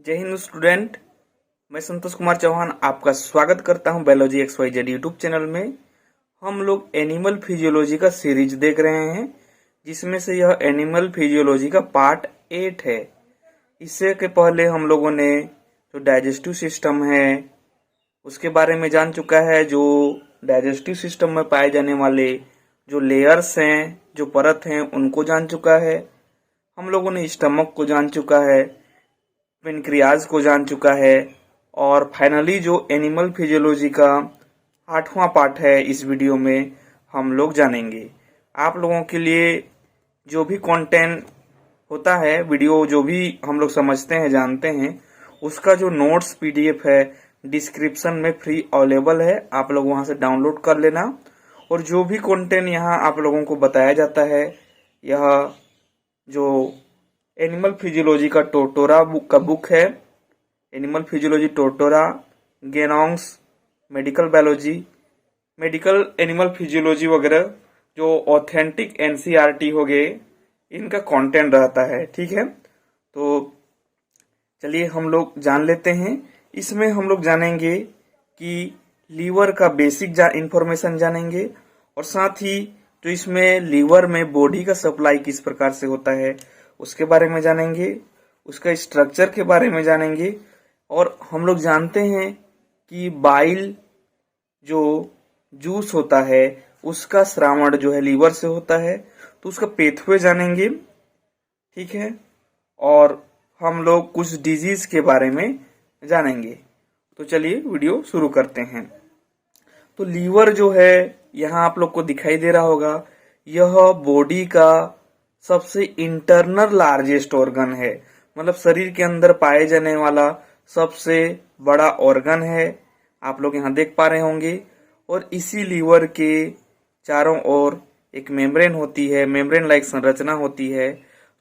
जय हिंद स्टूडेंट। मैं संतोष कुमार चौहान आपका स्वागत करता हूं बायोलॉजी XYZ यूट्यूब चैनल में। हम लोग एनिमल फिजियोलॉजी का सीरीज देख रहे हैं, जिसमें से यह एनिमल फिजियोलॉजी का पार्ट 8 है। इससे के पहले हम लोगों ने जो डाइजेस्टिव सिस्टम है उसके बारे में जान चुका है। जो डाइजेस्टिव सिस्टम में पाए जाने वाले जो लेयर्स हैं, जो परत हैं, उनको जान चुका है। हम लोगों ने स्टमक को जान चुका है, पेनक्रियाज को जान चुका है, और फाइनली जो एनिमल फिजियोलॉजी का 8वां पार्ट है इस वीडियो में हम लोग जानेंगे। आप लोगों के लिए जो भी कंटेंट होता है, वीडियो जो भी हम लोग समझते हैं, जानते हैं, उसका जो नोट्स PDF है डिस्क्रिप्शन में फ्री अवेलेबल है। आप लोग वहां से डाउनलोड कर लेना। और जो भी कंटेंट यहाँ आप लोगों को बताया जाता है, यह जो एनिमल फिजियोलॉजी का टोटोरा बुक है, animal physiology Tortora, Ganong's, medical biology, medical animal physiology वगैरह जो ऑथेंटिक NCERT हो गए, इनका कंटेंट रहता है। ठीक है, तो चलिए हम लोग जान लेते हैं। इसमें हम लोग जानेंगे कि लीवर का बेसिक इंफॉर्मेशन जानेंगे, और साथ ही जो इसमें लीवर में बॉडी का सप्लाई किस प्रकार से होता है उसके बारे में जानेंगे, उसका स्ट्रक्चर के बारे में जानेंगे। और हम लोग जानते हैं कि बाइल जो जूस होता है उसका स्रावण जो है लीवर से होता है, तो उसका पेथवे जानेंगे। ठीक है, और हम लोग कुछ डिजीज के बारे में जानेंगे। तो चलिए वीडियो शुरू करते हैं। तो लीवर जो है यहाँ आप लोग को दिखाई दे रहा होगा, यह बॉडी का सबसे इंटरनल लार्जेस्ट ऑर्गन है, मतलब शरीर के अंदर पाए जाने वाला सबसे बड़ा ऑर्गन है। आप लोग यहाँ देख पा रहे होंगे। और इसी लीवर के चारों ओर एक मेम्ब्रेन होती है, मेम्ब्रेन लाइक संरचना होती है,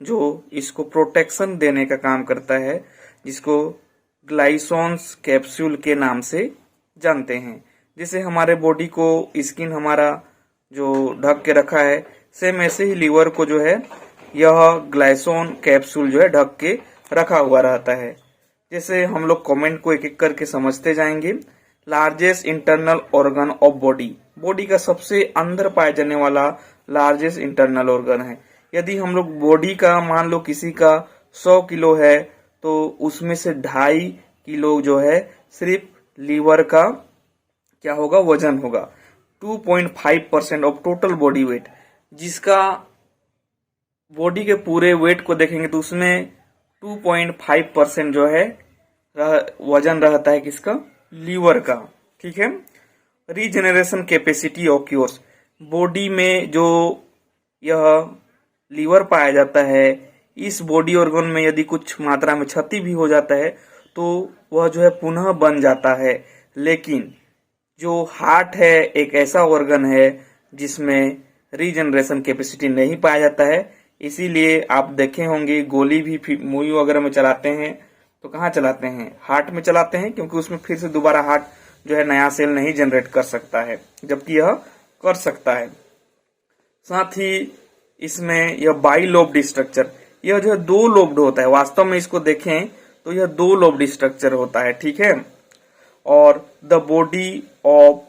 जो इसको प्रोटेक्शन देने का काम करता है, जिसको ग्लाइसोन्स कैप्सूल के नाम से जानते हैं। जैसे हमारे बॉडी को स्किन हमारा जो ढक के रखा है, सेम ऐसे ही लीवर को जो है यह ग्लाइसोन कैप्सूल जो है ढक के रखा हुआ रहता है। जैसे हम लोग कमेंट को एक एक करके समझते जाएंगे। Largest internal organ of body, body का सबसे अंदर पाए जाने वाला लार्जेस्ट इंटरनल ऑर्गन है। यदि हम लोग बॉडी का मान लो किसी का 100 किलो है, तो उसमें से 2.5 किलो जो है सिर्फ लीवर का क्या होगा, वजन होगा। 2.5% ऑफ टोटल बॉडी वेट, जिसका बॉडी के पूरे वेट को देखेंगे तो उसमें 2.5% जो है वजन रहता है किसका, लीवर का। ठीक है, रीजेनरेशन कैपेसिटी ऑक्योर्स, बॉडी में जो यह लीवर पाया जाता है, इस बॉडी ऑर्गन में यदि कुछ मात्रा में क्षति भी हो जाता है तो वह जो है पुनः बन जाता है। लेकिन जो हार्ट है एक ऐसा ऑर्गन है जिसमें रीजनरेशन कैपेसिटी नहीं पाया जाता है। इसीलिए आप देखे होंगे गोली भी मूवी वगैरह में चलाते हैं तो कहाँ चलाते हैं, हार्ट में चलाते हैं, क्योंकि उसमें फिर से दोबारा हार्ट जो है नया सेल नहीं जनरेट कर सकता है, जबकि यह कर सकता है। साथ ही इसमें यह बाई लोब्ड स्ट्रक्चर, यह जो है 2 लोब्ड होता है। वास्तव में इसको देखें तो यह 2 लोब्ड स्ट्रक्चर होता है। ठीक है, और the body of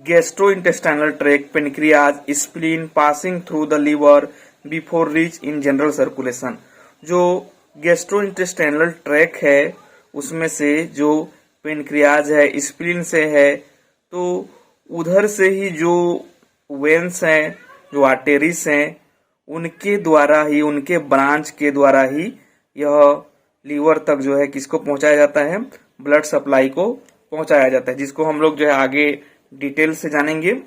gastrointestinal tract, pancreas, spleen passing through the liver before reach in general circulation, जो गैस्ट्रोइंटेस्टाइनल ट्रैक है उसमें से जो पेनक्रियाज है, स्प्लीन से है, तो उधर से ही जो वेन्स हैं, जो आर्टेरीज हैं, उनके द्वारा ही, उनके ब्रांच के द्वारा ही यह लीवर तक जो है किसको पहुंचाया जाता है, ब्लड सप्लाई को पहुंचाया जाता है, जिसको हम लोग जो है आगे डिटेल से जानेंगे।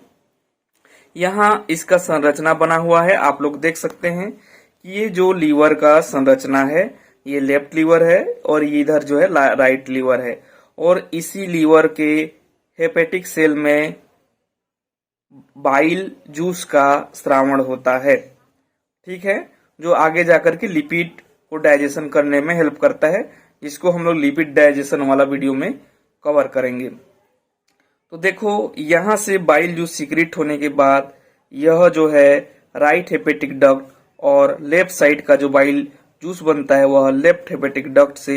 यहाँ इसका संरचना बना हुआ है, आप लोग देख सकते हैं कि ये जो लीवर का संरचना है, ये लेफ्ट लीवर है और ये इधर जो है राइट लीवर है। और इसी लीवर के हेपेटिक सेल में बाइल जूस का स्रावण होता है। ठीक है, जो आगे जाकर के लिपिड को डाइजेशन करने में हेल्प करता है, जिसको हम लोग लिपिड डाइजेशन वाला वीडियो में कवर करेंगे। तो देखो, यहां से बाइल जूस सीक्रेट होने के बाद यह जो है राइट हेपेटिक डक्ट और लेफ्ट साइड का जो बाइल जूस बनता है वह लेफ्ट हेपेटिक डक्ट से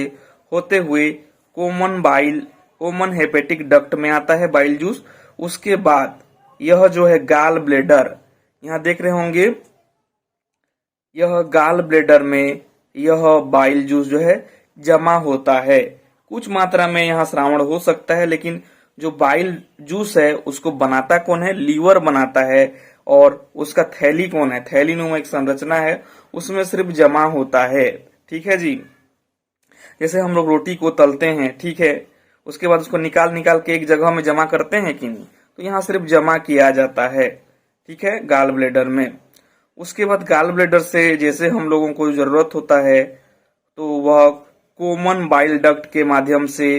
होते हुए कॉमन हेपेटिक डक्ट में आता है बाइल जूस। उसके बाद यह जो है गाल ब्लेडर, यहाँ देख रहे होंगे, यह गाल ब्लेडर में यह बाइल जूस जो है जमा होता है। कुछ मात्रा में यहाँ श्रावण हो सकता है, लेकिन जो बाइल जूस है उसको बनाता कौन है? लीवर बनाता है। और उसका थैली कौन है? थैलीनुमा एक संरचना है, उसमें सिर्फ जमा होता है। ठीक है जी। जैसे हम लोग रोटी को तलते हैं, ठीक है, उसके बाद उसको निकाल निकाल के एक जगह में जमा करते हैं कि नहीं, तो यहाँ सिर्फ जमा किया जाता है। ठीक है, गाल ब्लेडर में। उसके बाद गाल ब्लेडर से जैसे हम लोगों को जरूरत होता है तो वह कॉमन बाइल डक्ट के माध्यम से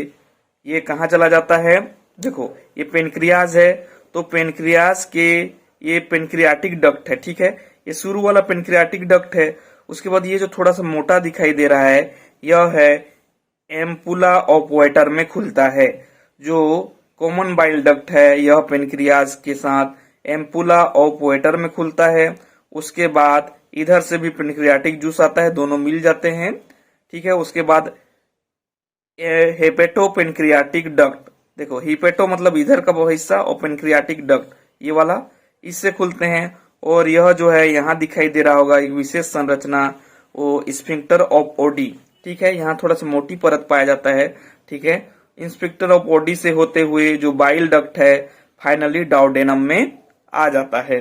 ये कहाँ चला जाता है? देखो, ये पेनक्रियाज है, तो पेनक्रियाज के ये पेनक्रियाटिक डक्ट है। ठीक है, ये शुरू वाला पेनक्रियाटिक डक्ट है। उसके बाद ये जो थोड़ा सा मोटा दिखाई दे रहा है, यह है एम्पुला ऑफ वाटर में खुलता है। जो कॉमन बाइल डक्ट है यह पेनक्रियाज के साथ एम्पुला ऑफ वाटर में खुलता है। उसके बाद इधर से भी पेनक्रियाटिक जूस आता है, दोनों मिल जाते हैं। ठीक है, उसके बाद हेपेटो पेनक्रियाटिक डक्ट, देखो हिपेटो मतलब इधर का वो हिस्सा, और पेनक्रियाटिक डक्ट ये वाला, इससे खुलते हैं। और यह जो है यहाँ दिखाई दे रहा होगा एक विशेष संरचना, वो स्फिंक्टर ऑफ ओडी। ठीक है, यहाँ थोड़ा सा मोटी परत पाया जाता है। ठीक है, स्फिंक्टर ऑफ ओडी से होते हुए जो बाइल डक्ट है फाइनली डाउडेनम में आ जाता है।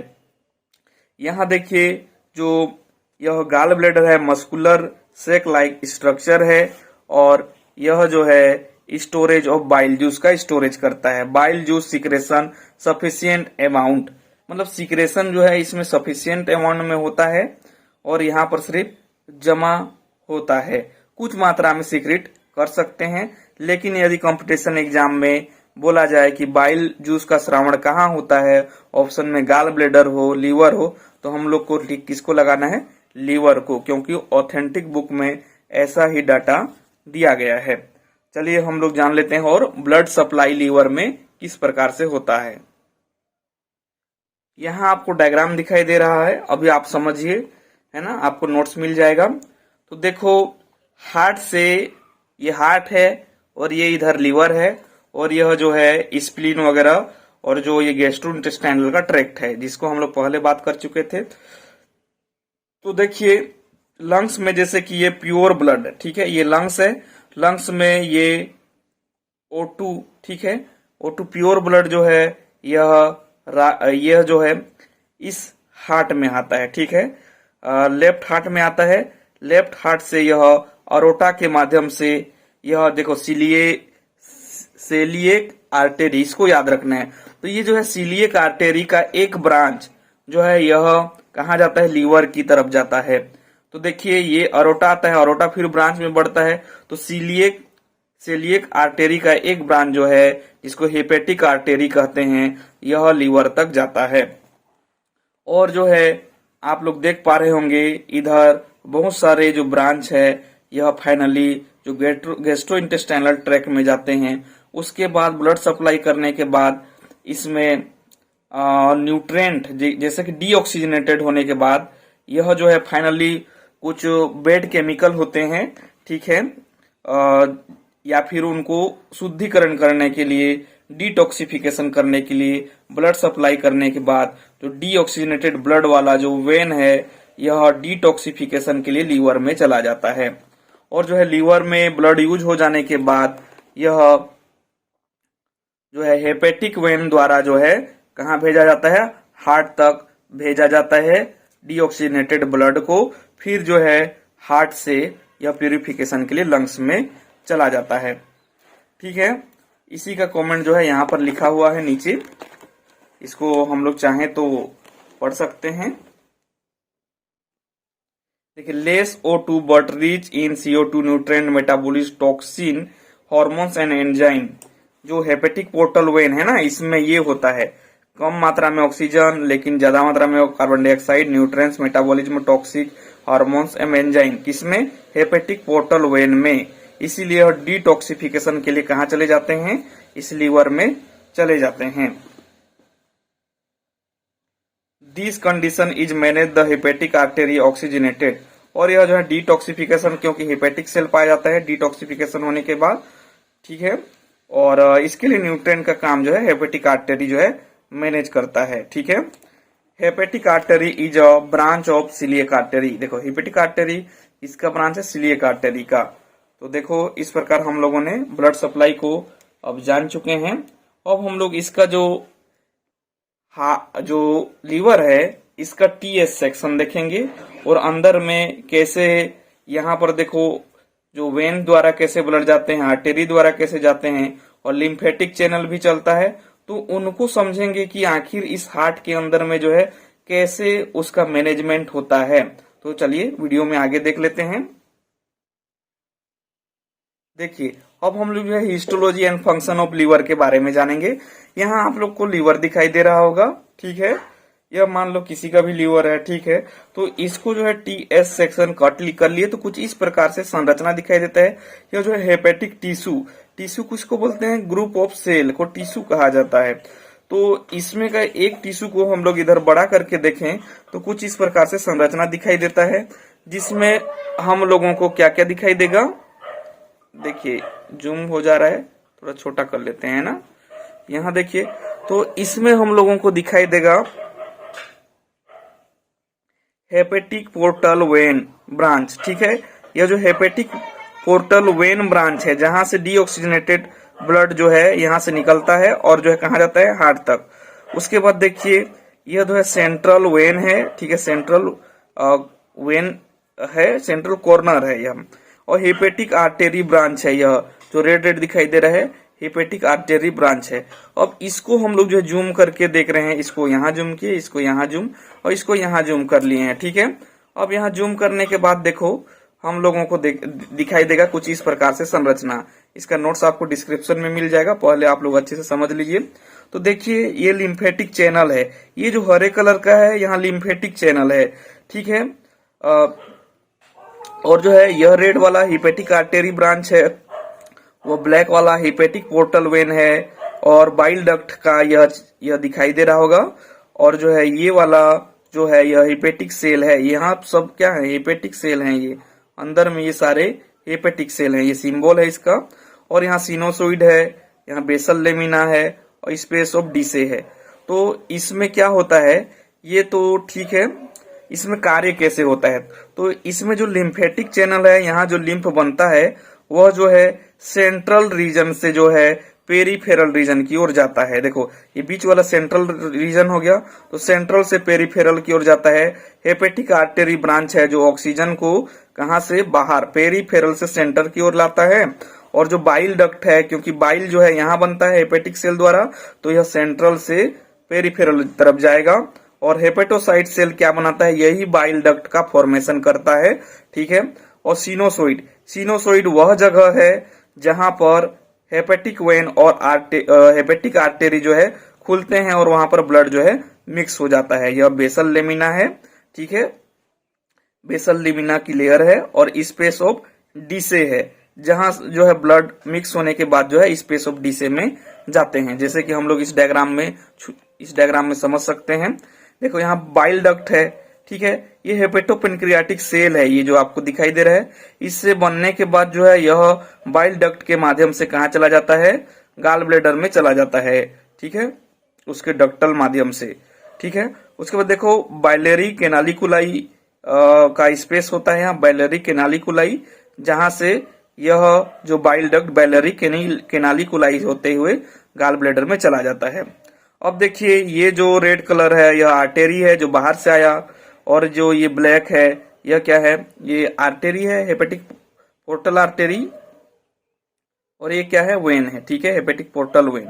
यहाँ देखिए, जो यह गाल ब्लेडर है मस्कुलर सेक लाइक स्ट्रक्चर है, और यह जो है स्टोरेज ऑफ बाइल जूस का स्टोरेज करता है। Bile juice secretion sufficient amount, मतलब सिक्रेशन जो है इसमें सफिशिएंट अमाउंट में होता है, और यहाँ पर सिर्फ जमा होता है। कुछ मात्रा में सीक्रेट कर सकते हैं, लेकिन यदि कंपटीशन एग्जाम में बोला जाए कि बाइल जूस का श्रावण कहाँ होता है, ऑप्शन में गाल ब्लेडर हो, लीवर हो, तो हम लोग को किसको लगाना है? लीवर को, क्योंकि ऑथेंटिक बुक में ऐसा ही डाटा दिया गया है। चलिए हम लोग जान लेते हैं और ब्लड सप्लाई लीवर में किस प्रकार से होता है। यहाँ आपको डायग्राम दिखाई दे रहा है, अभी आप समझिए, है ना, आपको नोट्स मिल जाएगा। तो देखो, हार्ट से, ये हार्ट है और ये इधर लीवर है, और यह जो है स्प्लीन वगैरह, और जो ये गैस्ट्रोइंटेस्टाइनल का ट्रैक्ट है जिसको हम लोग पहले बात कर चुके थे। तो देखिए, लंग्स में जैसे कि ये प्योर ब्लड, ठीक है, ये लंग्स है, लंग्स में ये O2, ठीक है, O2 प्योर ब्लड जो है यह जो है इस हार्ट में आता है। ठीक है, लेफ्ट हार्ट में आता है। लेफ्ट हार्ट से यह अरोटा के माध्यम से, यह देखो सीलिएक आर्टेरी, इसको याद रखना है। तो ये जो है सीलिएक आर्टेरी का एक ब्रांच जो है यह कहाँ जाता है? लीवर की तरफ जाता है। तो देखिए, ये अरोटा आता है, अरोटा फिर ब्रांच में बढ़ता है, तो सीलिएक आर्टेरी का एक ब्रांच जो है जिसको हेपेटिक आर्टेरी कहते हैं, यह लीवर तक जाता है। और जो है आप लोग देख पा रहे होंगे इधर बहुत सारे जो ब्रांच है, यह फाइनली जो गैस्ट्रोइंटेस्टाइनल ट्रैक्ट में जाते हैं। उसके बाद ब्लड सप्लाई करने के बाद इसमें न्यूट्रेंट जैसे कि डीऑक्सीजनेटेड होने के बाद यह जो है फाइनली कुछ बेड केमिकल होते हैं, ठीक है, या फिर उनको शुद्धिकरण करने के लिए, डिटॉक्सिफिकेशन करने के लिए, ब्लड सप्लाई करने के बाद जो डीऑक्सीजनेटेड ब्लड वाला जो वेन है यह डिटॉक्सिफिकेशन के लिए लीवर में चला जाता है। और जो है लीवर में ब्लड यूज हो जाने के बाद यह जो है हेपेटिक वेन द्वारा जो है कहाँ भेजा जाता है? हार्ट तक भेजा जाता है डीऑक्सीजनेटेड ब्लड को। फिर जो है हार्ट से यह प्यूरिफिकेशन के लिए लंग्स में चला जाता है। ठीक है, इसी का कमेंट जो है यहाँ पर लिखा हुआ है नीचे, इसको हम लोग चाहें तो पढ़ सकते हैं। देखिए, less O2 but rich in CO2 nutrient metabolism toxin hormones and enzyme. जो हेपेटिक पोर्टल वेन है ना, इसमें ये होता है कम मात्रा में ऑक्सीजन लेकिन ज्यादा मात्रा में carbon dioxide, nutrients, metabolism, toxic hormones and enzyme, किसमें? हेपेटिक पोर्टल वेन में। इसीलिए डिटॉक्सिफिकेशन के लिए कहाँ चले जाते हैं? इस लीवर में चले जाते हैं। This condition is manage the hepatic artery oxygenated, और यह जो है डिटॉक्सिफिकेशन, क्योंकि हेपेटिक सेल पाया जाता है डिटॉक्सिफिकेशन होने के बाद, ठीक है। और इसके लिए न्यूट्रिएंट का काम जो है हेपेटिक आर्टरी जो है मैनेज करता है, ठीक है। Hepatic artery is a branch of celiac artery. देखो हेपेटिक आर्टरी इसका ब्रांच है सिलिएक आर्टरी का। तो देखो इस प्रकार हम लोगों ने ब्लड सप्लाई को अब जान चुके हैं। अब हम लोग इसका जो लीवर है इसका टीएस सेक्शन देखेंगे, और अंदर में कैसे, यहाँ पर देखो जो वेन द्वारा कैसे ब्लड जाते हैं, आर्टरी द्वारा कैसे जाते हैं, और लिम्फेटिक चैनल भी चलता है। तो उनको समझेंगे कि आखिर इस हार्ट के अंदर में जो है कैसे उसका मैनेजमेंट होता है। तो चलिए वीडियो में आगे देख लेते हैं। देखिए अब हम लोग जो है histology and function of liver के बारे में जानेंगे। यहाँ आप लोग को लीवर दिखाई दे रहा होगा, ठीक है। यह मान लो किसी का भी लीवर है, ठीक है। तो इसको जो है टीएस सेक्शन कट कर लिए तो कुछ इस प्रकार से संरचना दिखाई देता है। यह जो है हेपेटिक टिश्यू किसको बोलते हैं, ग्रुप ऑफ सेल को टिश्यू कहा जाता है। तो इसमें का एक टिश्यू को हम लोग इधर बड़ा करके देखें तो कुछ इस प्रकार से संरचना दिखाई देता है, जिसमें हम लोगों को क्या क्या दिखाई देगा। देखिए जूम हो जा रहा है, थोड़ा छोटा कर लेते हैं ना। यहाँ देखिए तो इसमें हम लोगों को दिखाई देगा हेपेटिक पोर्टल वेन ब्रांच, ठीक है। यह जो हेपेटिक पोर्टल वेन ब्रांच है, जहां से डीऑक्सीजनेटेड ब्लड जो है यहां से निकलता है और जो है कहा जाता है हार्ट तक। उसके बाद देखिए यह जो है सेंट्रल वेन है, ठीक है। सेंट्रल वेन है, सेंट्रल कॉर्नर है यह। और हेपेटिक आर्टेरी ब्रांच है, यह जो रेड दिखाई दे रहा है हेपेटिक आर्टेरी ब्रांच है। अब इसको हम लोग जो है जूम करके देख रहे हैं, इसको यहाँ जूम किए, इसको यहाँ जूम और इसको यहाँ जूम कर लिए हैं, ठीक है। अब यहाँ जूम करने के बाद देखो हम लोगों को दिखाई देगा कुछ इस प्रकार से संरचना। इसका नोट्स आपको डिस्क्रिप्शन में मिल जाएगा, पहले आप लोग अच्छे से समझ लीजिए। तो देखिए ये लिम्फेटिक चैनल है, ये जो हरे कलर का है यहाँ लिम्फेटिक चैनल है, ठीक है। और जो है यह रेड वाला हेपेटिक आर्टेरी ब्रांच है, वो ब्लैक वाला हेपेटिक पोर्टल वेन है, और बाइल डक्ट का यह दिखाई दे रहा होगा। और जो है ये वाला जो है यह हेपेटिक सेल है। यहाँ सब क्या है, हेपेटिक सेल हैं, ये अंदर में ये सारे हेपेटिक सेल हैं, ये सिंबल है इसका। और यहाँ सिनोसोइड है, यहाँ बेसल लेमिना है और स्पेस ऑफ डिसे है। तो इसमें क्या होता है ये तो ठीक है, इसमें कार्य कैसे होता है। तो इसमें जो लिम्फेटिक चैनल है, यहाँ जो लिम्फ बनता है वह जो है सेंट्रल रीजन से जो है पेरीफेरल रीजन की ओर जाता है। देखो ये बीच वाला सेंट्रल रीजन हो गया, तो सेंट्रल से पेरीफेरल की ओर जाता है। हेपेटिक आर्टरी ब्रांच है जो ऑक्सीजन को कहां से, बाहर पेरीफेरल से सेंटर की ओर लाता है। और जो बाइल डक्ट है, क्योंकि बाइल जो है यहाँ बनता है हेपेटिक सेल द्वारा, तो यह सेंट्रल से पेरीफेरल तरफ जाएगा। और हेपेटोसाइट सेल क्या बनाता है, यही बाइल डक्ट का फॉर्मेशन करता है, ठीक है। और सिनोसोइड वह जगह है जहां पर हेपेटिक वेन और हेपेटिक आर्टेरी जो है खुलते हैं और वहां पर ब्लड जो है मिक्स हो जाता है। यह बेसल लेमिना है, ठीक है। बेसल लेमिना की लेयर है और स्पेस ऑफ डिसे है, जहां जो है ब्लड मिक्स होने के बाद जो है स्पेस ऑफ डिसे में जाते हैं, जैसे कि हम लोग इस डायग्राम में समझ सकते हैं। देखो यहाँ बाइल डक्ट है, ठीक है। ये हेपेटोपेनक्रियाटिक सेल है, ये जो आपको दिखाई दे रहा है। इससे बनने के बाद जो है यह बाइल डक्ट के माध्यम से कहाँ चला जाता है, गाल ब्लेडर में चला जाता है, ठीक है, उसके डक्टल माध्यम से, ठीक है। उसके बाद देखो बाइलेरी केनालिकुलाई का स्पेस होता है यहाँ, बाइलेरी केनालिकुलाई, जहां से यह जो बाइल डक्ट बाइलेरी केनालिकुलाई होते हुए गाल ब्लेडर में चला जाता है। अब देखिए ये जो रेड कलर है यह आर्टेरी है जो बाहर से आया, और जो ये ब्लैक है यह क्या है, ये आर्टेरी है, हेपेटिक पोर्टल आर्टेरी, और ये क्या है, वेन है, ठीक है, हेपेटिक पोर्टल वेन।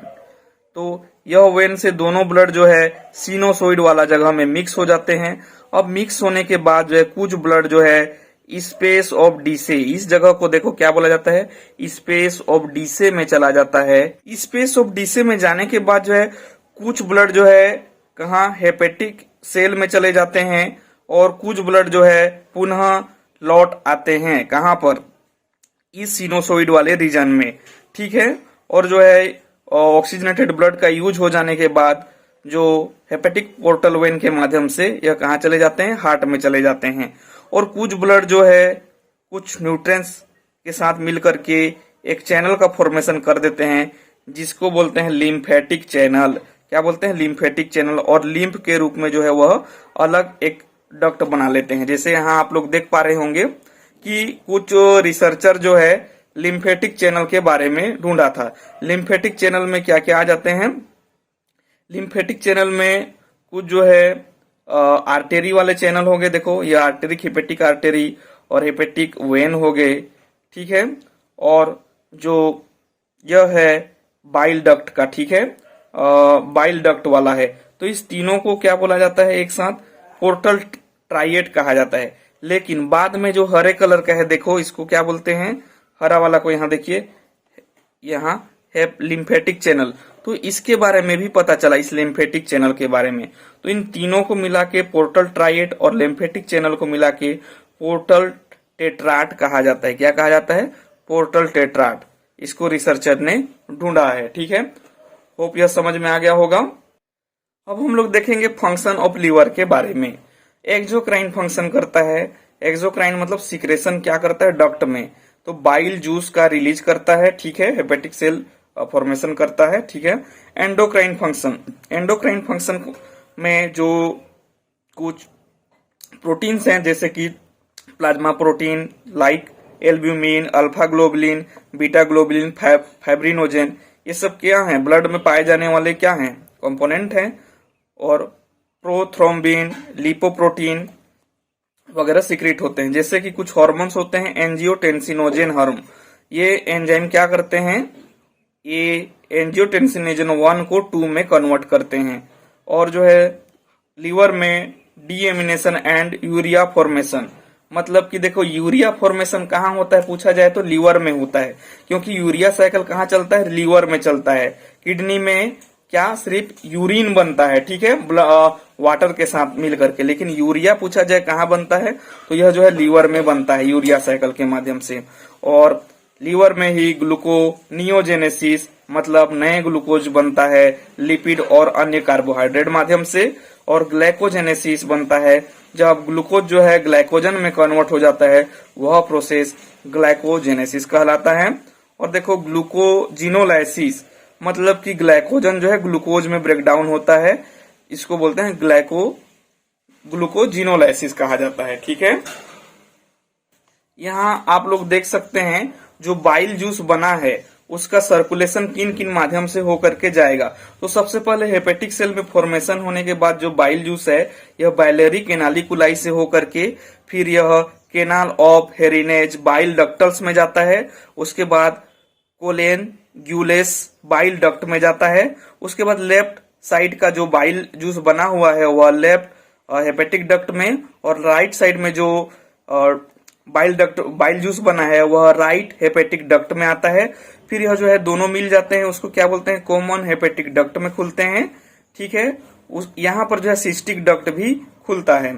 तो यह वेन से दोनों ब्लड जो है सिनोसोइड वाला जगह में मिक्स हो जाते हैं। अब मिक्स होने के बाद जो है कुछ ब्लड जो है स्पेस ऑफ डिसे, इस जगह को देखो क्या बोला जाता है, स्पेस ऑफ डिसे में चला जाता है। स्पेस ऑफ डिसे में जाने के बाद जो है कुछ ब्लड जो है कहाँ, हेपेटिक सेल में चले जाते हैं, और कुछ ब्लड जो है पुनः लौट आते हैं कहाँ पर, इस सिनोसोइड वाले रीजन में, ठीक है। और जो है ऑक्सीजनेटेड ब्लड का यूज हो जाने के बाद जो हेपेटिक पोर्टल वेन के माध्यम से यह कहाँ चले जाते हैं, हार्ट में चले जाते हैं। और कुछ ब्लड जो है कुछ न्यूट्रिएंट्स के साथ मिलकर के एक चैनल का फॉर्मेशन कर देते हैं, जिसको बोलते हैं लिम्फेटिक चैनल। क्या बोलते हैं? Lymphatic channel. और लिम्फ के रूप में जो है वह अलग एक डक्ट बना लेते हैं। जैसे यहाँ आप लोग देख पा रहे होंगे कि कुछ रिसर्चर जो है लिम्फेटिक चैनल के बारे में ढूंढा था। लिम्फेटिक चैनल में क्या क्या आ जाते हैं? लिम्फेटिक चैनल में कुछ जो है आर्टेरी वाले चैनल हो गए, देखो ये आर्टेरिक हेपेटिक आर्टेरी और हेपेटिक वेन हो गए, ठीक है। और जो यह है बाइल डक्ट का, ठीक है, बाइल डक्ट वाला है। तो इस तीनों को क्या बोला जाता है? एक साथ पोर्टल ट्राइएट कहा जाता है। लेकिन बाद में जो हरे कलर का है, देखो इसको क्या बोलते हैं? हरा वाला को यहाँ देखिए, यहाँ है लिम्फेटिक चैनल। तो इसके बारे में भी पता चला, इस लिम्फेटिक चैनल के बारे में। तो इन तीनों को मिला के पोर्टल ट्राइएट और लिम्फेटिक चैनल को मिला के पोर्टल टेट्राट कहा जाता है। क्या कहा जाता है? पोर्टल टेट्राट। इसको रिसर्चर ने ढूंढा है, ठीक है। होप यह समझ में आ गया होगा। अब हम लोग देखेंगे फंक्शन ऑफ लीवर के बारे में। एक्सोक्राइन फंक्शन करता है। एक्सोक्राइन मतलब सिक्रेशन क्या करता है? डक्ट में। तो बाइल जूस का रिलीज करता है, ठीक है। हेपेटिक सेल फॉर्मेशन करता है, ठीक है। एंडोक्राइन फंक्शन, एंडोक्राइन फंक्शन में जो कुछ प्रोटीन्स हैं जैसे कि plasma protein like albumin, alpha globulin, beta globulin, fibrinogen, ये सब क्या हैं? ब्लड में पाए जाने वाले क्या हैं? कंपोनेंट हैं। और प्रोथ्रोम्बिन, लिपोप्रोटीन वगैरह सीक्रेट होते हैं। जैसे कि कुछ हार्मोन्स होते हैं एंजियोटेंसिनोजेन हार्मोन, ये एंजाइम क्या करते हैं? ये एंजियोटेंसिनोजेन 1 को 2 में कन्वर्ट करते हैं। और जो है लीवर में डीएमिनेशन एंड यूरिया फॉर्मेशन, मतलब कि देखो यूरिया फॉर्मेशन कहाँ होता है पूछा जाए तो लीवर में होता है, क्योंकि यूरिया साइकिल कहाँ चलता है? लीवर में चलता है। किडनी में क्या सिर्फ यूरिन बनता है, ठीक है, वाटर के साथ मिल करके। लेकिन यूरिया पूछा जाए कहाँ बनता है तो यह जो है लीवर में बनता है, यूरिया साइकिल के माध्यम से। और लीवर में ही ग्लूकोनियोजेनेसिस मतलब नए ग्लूकोज बनता है लिपिड और अन्य कार्बोहाइड्रेट माध्यम से। और ग्लाइकोजेनेसिस बनता है जब ग्लूकोज जो है ग्लाइकोजन में कन्वर्ट हो जाता है, वह प्रोसेस ग्लाइकोजेनेसिस कहलाता है। और देखो ग्लूकोजिनोलाइसिस मतलब कि ग्लाइकोजन जो है ग्लूकोज में ब्रेक डाउन होता है, इसको बोलते हैं ग्लूकोजिनोलाइसिस कहा जाता है, ठीक है। यहाँ आप लोग देख सकते हैं जो बाइल जूस बना है उसका सर्कुलेशन किन किन माध्यम से होकर के जाएगा। तो सबसे पहले हेपेटिक सेल में फॉर्मेशन होने के बाद जो बाइल जूस है यह बाइलरी केनालिकुलाई से होकर के फिर यह केनाल ऑफ हेरिनेज बाइल डक्टल्स में जाता है। उसके बाद कोलेन ग्यूलेस बाइल डक्ट में जाता है। उसके बाद लेफ्ट साइड का जो बाइल जूस बना हुआ है वह लेफ्ट हेपेटिक डक्ट में, और राइट साइड में जो बाइल जूस बना है वह राइट हेपेटिक डक्ट में आता है। फिर यह जो है दोनों मिल जाते हैं, उसको क्या बोलते हैं? कॉमन हेपेटिक डक्ट में खुलते हैं, ठीक है। यहाँ पर जो है सिस्टिक डक्ट भी खुलता है।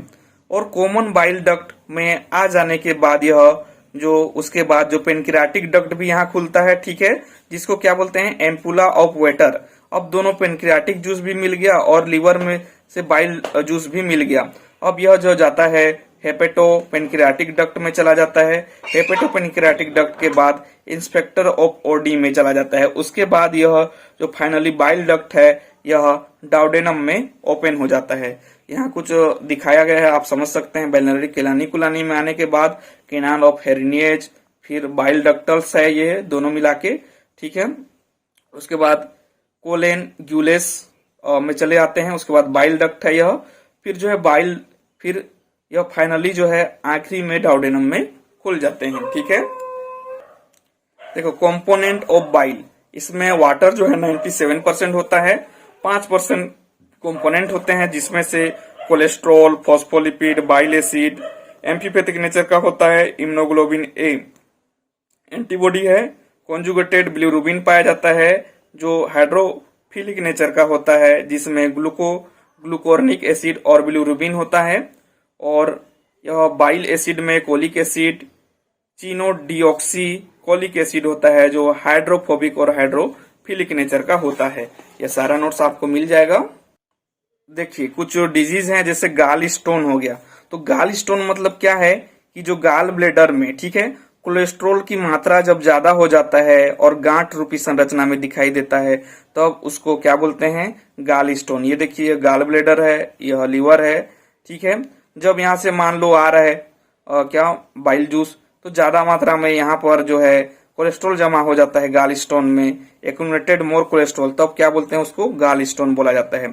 और कॉमन बाइल डक्ट में आ जाने के बाद यह जो उसके बाद जो पेनक्रियाटिक डक्ट भी यहाँ खुलता है, ठीक है, जिसको क्या बोलते हैं? Ampulla of waiter. अब दोनों पेनक्रियाटिक जूस भी मिल गया और लीवर में से बाइल जूस भी मिल गया। अब यह जो जाता है हेपेटो पेनक्रियाटिक डक्ट में चला जाता है। हेपेटो पेनक्रियाटिक डक्ट के बाद इंस्पेक्टर ऑफ ओडी में चला जाता है। उसके बाद यह जो फाइनली बाइल डक्ट है यह डाउडेनम में ओपन हो जाता है। यहाँ कुछ दिखाया गया है, आप समझ सकते हैं। बाइलरी केलानिकुलानी में आने के बाद केनाल ऑफ हेरिनेज, फिर बाइल डक्टल्स है, ये दोनों मिला के, ठीक है। उसके बाद कोलेन ग्यूलेस में चले आते हैं। उसके बाद बाइल डक्ट है यह, फिर जो है फिर यह फाइनली जो है आखिरी में डाउडेनम में खुल जाते हैं, ठीक है। देखो कंपोनेंट ऑफ बाइल, इसमें वाटर जो है 97% होता है, 5% कंपोनेंट होते हैं जिसमें से cholesterol, phospholipid, bile acid, amphipathic nature का होता है, इम्यूनोग्लोबिन ए एंटीबॉडी है, कॉन्जुगेटेड बिलिरुबिन पाया जाता है जो हाइड्रोफिलिक नेचर का होता है जिसमें ग्लूकोर्निक एसिड और बिलिरुबिन होता है। और यह बाइल एसिड में कोलिक एसिड, चिनोडिऑक्सी कोलिक एसिड होता है जो हाइड्रोफोबिक और हाइड्रोफिलिक नेचर का होता है। यह सारा नोट्स आपको मिल जाएगा। देखिए कुछ डिजीज हैं जैसे गाल स्टोन हो गया, तो गाल स्टोन मतलब क्या है कि जो गाल ब्लेडर में, ठीक है, कोलेस्ट्रॉल की मात्रा जब ज्यादा हो जाता है और गांठ रूपी संरचना में दिखाई देता है तब उसको क्या बोलते हैं, गाल स्टोन। ये देखिए गाल ब्लेडर है, यह लीवर है, ठीक है। जब यहाँ से मान लो आ रहा है क्या, बाइल जूस, तो ज्यादा मात्रा में यहाँ पर जो है कोलेस्ट्रॉल जमा हो जाता है गाल स्टोन में, एक्यूमुलेटेड मोर कोलेस्ट्रॉल, तब क्या बोलते हैं उसको, गाल स्टोन बोला जाता है।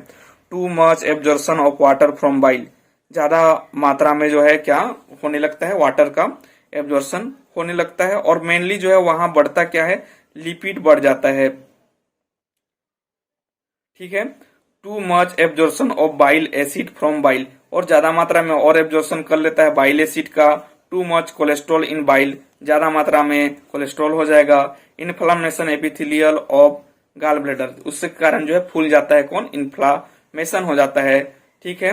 Too much absorption of water from bile, ज्यादा मात्रा में जो है क्या होने लगता है, वाटर का एब्जॉर्प्शन होने लगता है, और मेनली जो है वहां बढ़ता क्या है, लिपिड बढ़ जाता है, ठीक है। Too much absorption of bile acid from bile, और ज्यादा मात्रा में और एब्जॉर्प्शन कर लेता है बाइल एसिड का। टू मच कोलेस्ट्रॉल इन बाइल, ज्यादा मात्रा में कोलेस्ट्रॉल हो जाएगा। Inflammation epithelial of gall bladder, उसके कारण जो है फूल जाता है कौन, इन्फ्लामेशन हो जाता है, ठीक है,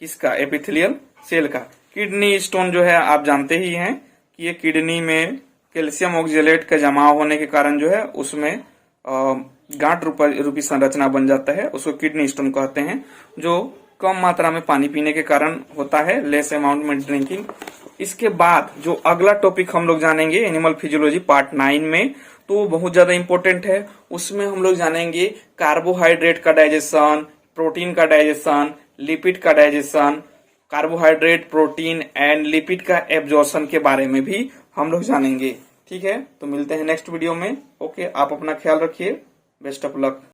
किसका, एपिथेलियल सेल का। किडनी स्टोन जो है आप जानते ही हैं कि ये किडनी में कैल्शियम ऑक्जेलेट का जमाव होने के कारण जो है उसमें गांठ रूपी संरचना बन जाता है, उसको किडनी स्टोन कहते हैं, जो कम मात्रा में पानी पीने के कारण होता है, लेस अमाउंट में ड्रिंकिंग। इसके बाद जो अगला टॉपिक हम लोग जानेंगे एनिमल फिजियोलॉजी पार्ट 9 में, तो बहुत ज्यादा इंपॉर्टेंट है। उसमें हम लोग जानेंगे कार्बोहाइड्रेट का डाइजेशन, प्रोटीन का डाइजेशन, लिपिड का digestion, carbohydrate, protein and lipid का एब्जॉर्प्शन के बारे में भी हम लोग जानेंगे, ठीक है। तो मिलते हैं नेक्स्ट वीडियो में। ओके, आप अपना ख्याल रखिए, बेस्ट ऑफ लक।